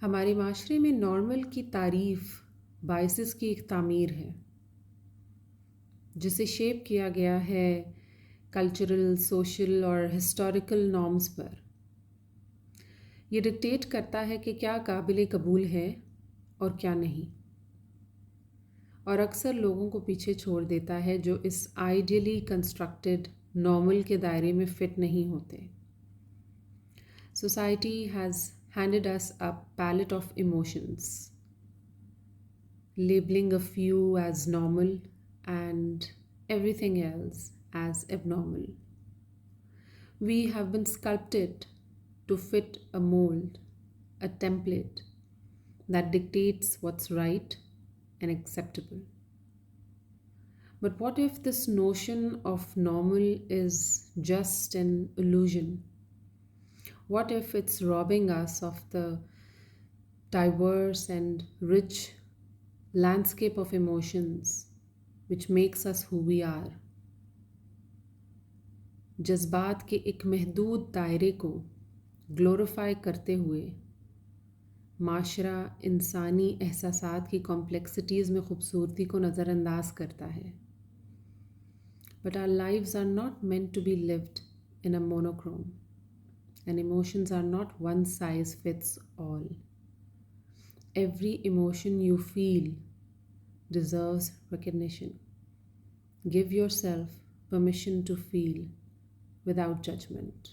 हमारे माशरे में नॉर्मल की तारीफ़ बाइसेस की एक तामीर है जिसे शेप किया गया है कल्चरल, सोशल और हिस्टोरिकल नॉर्म्स पर। ये डिक्टेट करता है कि क्या काबिल कबूल है और क्या नहीं, और अक्सर लोगों को पीछे छोड़ देता है जो इस आइडियली कंस्ट्रक्टेड नॉर्मल के दायरे में फिट नहीं होते। Society has handed us a palette of emotions, labeling a few as normal and everything else as abnormal. We have been sculpted to fit a mold, a template that dictates what's right and acceptable. But what if this notion of normal is just an illusion? What if it's robbing us of the diverse and rich landscape of emotions which makes us who we are? जज्बात के एक महदूद दायरे को glorify करते हुए माशरा इंसानी एहसासात की कॉम्प्लेक्सिटीज़ में खूबसूरती को नज़रअंदाज करता है। But our lives are not meant to be lived in a monochrome, and emotions are not one size fits all. Every emotion you feel deserves recognition. Give yourself permission to feel without judgment.